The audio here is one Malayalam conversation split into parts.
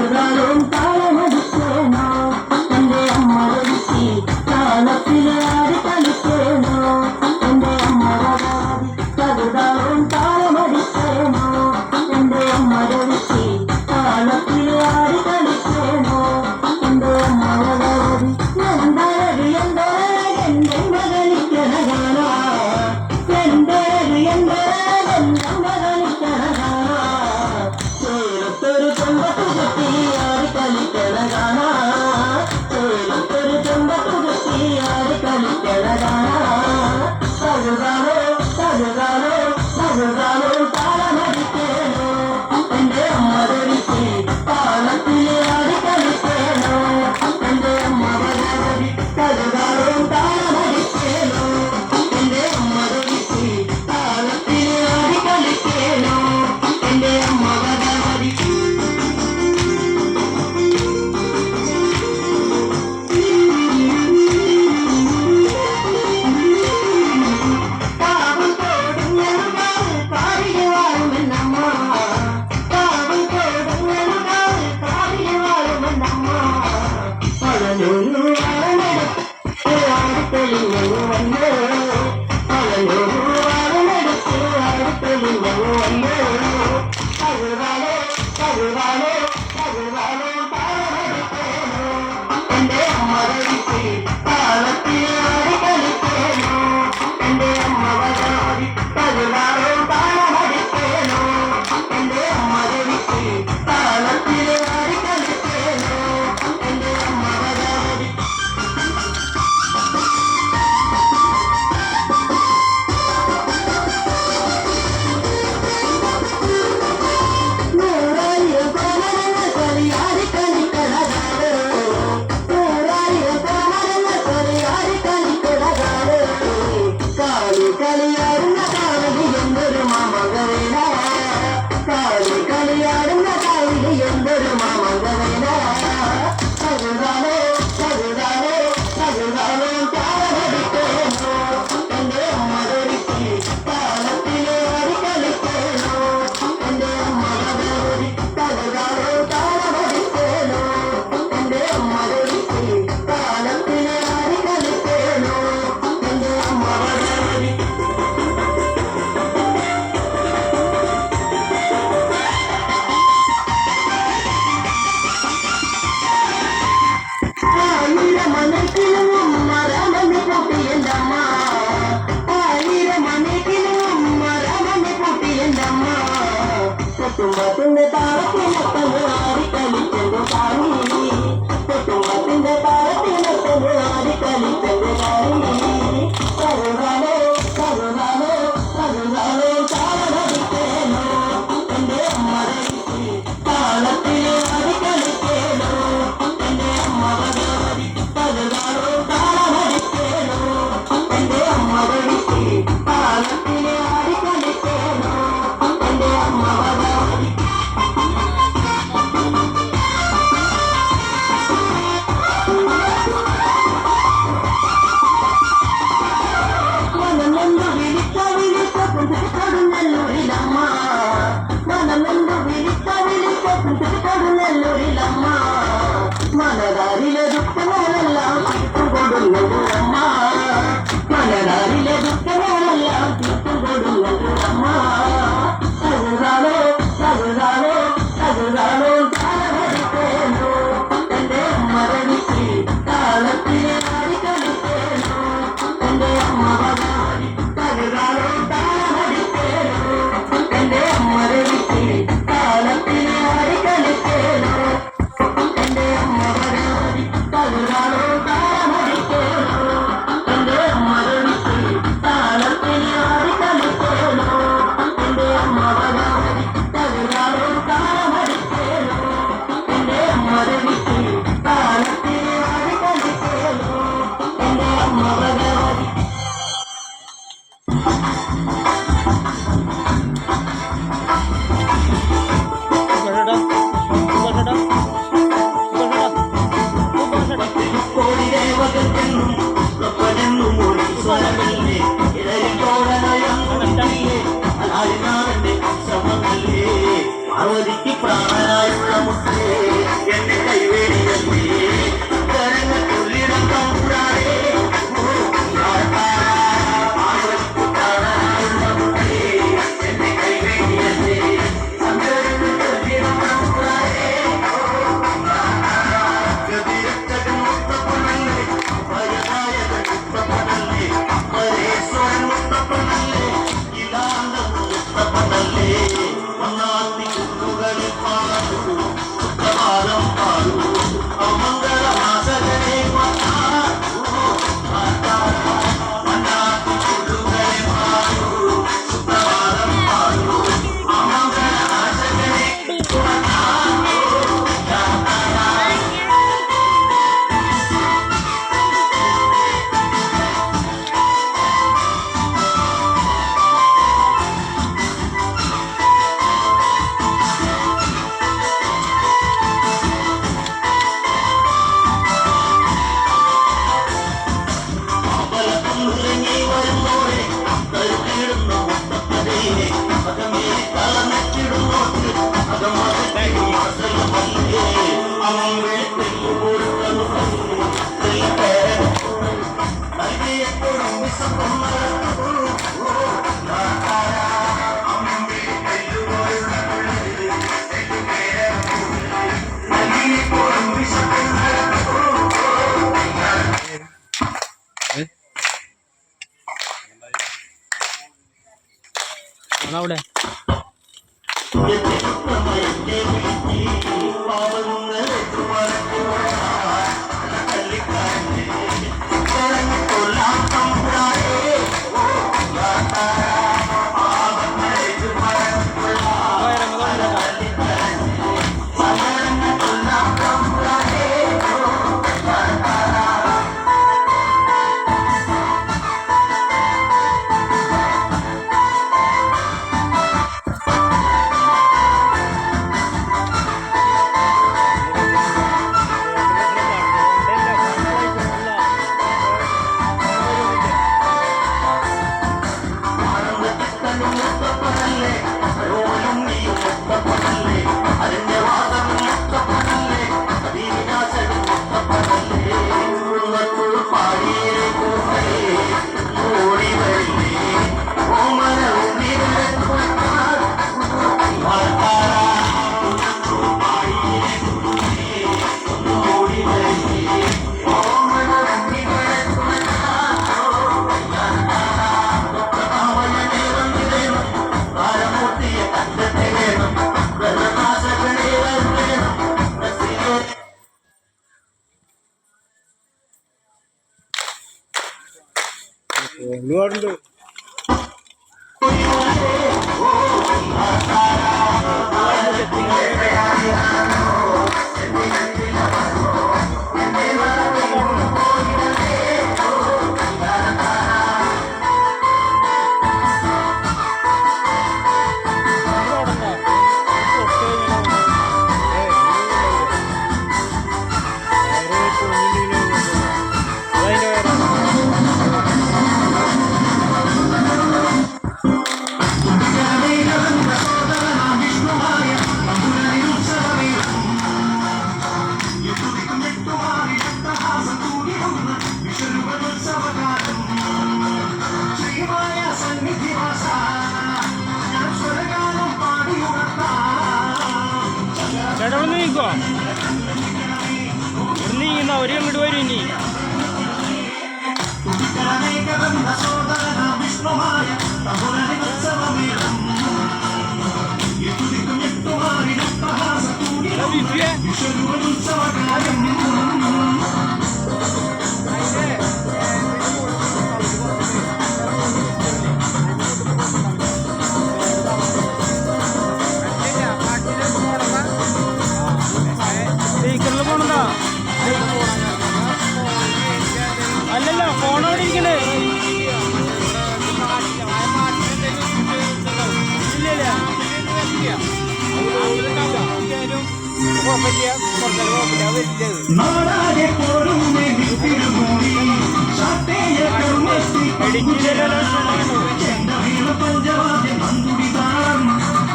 തകതാളും താളമടിക്കണോ എന്റെ അമ്മ കളിക്ക് താളത്തിലാടി കളിക്കണോ എന്റെ അമ്മ തകതാളും താളമടിക്കണോ എന്റെ അമ്മ കളിക്ക് താളത്തിലാടി കളിക്കണോ എന്റെ അമ്മ എന്റെ മകളിക്കണ കാണാ എന്റെ മകളിക്കണ കാണാ ചേലത്തൊരു ചെമ്പത്തു കുത്തിയാടി കളിക്കണ കാണാ ചേലത്തൊരു ചെമ്പത്തു കുത്തിയാടി കളിക്കണ കാണാ തകതാളോ തകതാളോ തകതാളോ താളമടിക്കണോ എന്റെ അമ്മ കളിക്ക് താളത്തിലാടി കളിക്കണോ എന്റെ അമ്മ ഭഗവതി തകതാളോ താളമടിക്കണോ എന്റെ അമ്മ കളിക്ക് താളത്തിലാടി കളിക്കണോ എന്റെ അമ്മ ഭഗവതി കാവൽ കൊടുങ്ങലുകാൽ കാവിലെ വാഴുമെന്നമ്മ കാവൽ കൊടുങ്ങലുകാൽ കാവിലെ വാഴുമെന്നമ്മ പഴനൂരു വാഴനെടുത്ത് ആടിത്തെളിഞ്ഞു വന്ന് പഴനൂരു വാഴനെടുത്ത് ആടിത്തെളിഞ്ഞു വന്ന് തകതാളോ തകതാളോ തകതാളോ താളമടിക്കണോ എന്റെ അമ്മ കളിക്ക് താളത്തിലാടി കളിക്കണോ എന്റെ അമ്മ ഭഗവതി തകതാളോ താളമടിക്കണോ എന്റെ അമ്മ കളിക്ക് താളത്തിലാടി കളിക്കണോ എന്റെ അമ്മ ഭഗവതി നൂറായിരം കോമരങ്ങൾ കളിയാടി കളിക്കണകാട് നൂറായിരം കോമരങ്ങൾ കളിയാടി കളിക്കണകാട് കാളി കളിയാടുന്ന കാവിലി എന്തൊരു മാമകവേല കാളി കളിയാടുന്ന കാവിലി എന്തൊരു മാമകവേല തകതാളോ തകതാളോ തകതാളോ താളമടിക്കണോ എന്റെ അമ്മ കളിക്ക് താളത്തിലാടി കളിക്കണോ എന്റെ അമ്മ ഭഗവതി തകതാളോ താളമടിക്കണോ എന്റെ അമ്മ കളിക്ക് താളത്തിലാടി കളിക്കണോ എന്റെ അമ്മ ഭഗവതി ആയിരമനക്കിലും മരമണി പൊട്ടിയെന്തമ്മ ആയിരമനക്കിലും മരമണി പൊട്ടിയെന്തമ്മ കുടുംബത്തിന്റെ താളത്തിനൊത്തത് ആടിക്കളിച്ചെന്റെ കാളി കുടുംബത്തിന്റെ താളത്തിനൊത്തത് ആടിക്കളിച്ചെന്റെ കാളി തകതാളോ തകതാളോ തകതാളോ താളമടിക്കണോ എന്റെ അമ്മ കളിക്ക് താളത്തിലാടി കളിക്കണോ എന്റെ അമ്മ ഭഗവതി തകതാളോ താളമടിക്കണോ എന്റെ അമ്മ കളിക്ക് താളത്തിലാടി കളിക്കണോ എന്റെ അമ്മ ഭഗവതി മനമെന്തു വിളിച്ച വിളിച്ച കൊടുങ്ങല്ലൂരിലമ്മ മനമെന്തു വിളിച്ച വിളിച്ച കൊടുങ്ങല്ലൂരിലമ്മ മനതാരിലെ ദുഃഖങ്ങളെല്ലാം തീർത്തുകൊടുങ്ങല്ലൂരമ്മ മനതാരിലെ ദുഃഖങ്ങളെല്ലാം തീർത്തുകൊടുങ്ങല്ലൂരമ്മ തകതാളോ തകതാളോ തകതാളോ താളമടിക്കണോ എന്റെ അമ്മ കളിക്ക് താളത്തിലാടി കളിക്കണോ എന്റെ അമ്മ ഭഗവതി തകതാളോ താളമടിക്കണോ എന്റെ അമ്മ കളിക്ക് താളത്തിലാടി കളിക്കണോ എന്റെ അമ്മ ഭഗവതി തകതാളോ താളമടിക്കണോ എന്റെ അമ്മ കളിക്ക് താളത്തിലാടി കളിക്കണോ എന്റെ അമ്മ ഭഗവതി തകതാളോ താളമടിക്കണോ എന്റെ അമ്മ കളിക്ക് താളത്തിലാടി കളിക്കണോ എന്റെ അമ്മ ഭഗവതി കോടി ദേവകൾക്കെന്നും സ്വപ്നെന്നും ഒരു സ്വരമല്ലേ ഇടരിക്കോടനല്ലേ അനാളിനാളന്റെ ശ്രമമല്ലേ പാർവതിക്ക് പ്രാണനായുള്ള മുത്തേ എന്നെ കൈവേടിയല്ലേ കരങ്ങൾ കൊള്ളിടം തമ്പുരാനേ എന്നെ കൈവേടിയല്ലേ സങ്കടങ്ങൾ കൊള്ളിടം തമ്പുരാനേ ഗതിരച്ചകൻ മുത്തപ്പനല്ലേ ഭയനായകൻ മുത്തപ്പനല്ലേ പരേശ്വരൻ മുത്തപ്പനല്ലേ ഇതാണ്ടൻ മുത്തപ്പനല്ലേ ഒന്നാത്തി കുന്നുകളിൽ പാടൂ സുപ്രഭാതം പാടൂ അമംഗളമാസകനെ ഒന്നാത്തി കുന്നുകളിൽ പാടൂ സുപ്രഭാതം പാടൂ അമംഗളമാസകനെ അവിടെ ഒരുപാടുണ്ട്. ചേട്ടാ ഒന്ന് നീക്കോ നീങ്ങുന്ന ഒരു അങ്ങോട്ട് വരും ഇനി സ്പീക്കറിൽ പോണതാ അല്ലല്ല ഫോണോടെ ഇരിക്കണേ ഇല്ല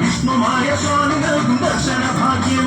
വിഷ്ണുമായ സ്വാമികൾക്കും ദർശന ഭാഗ്യം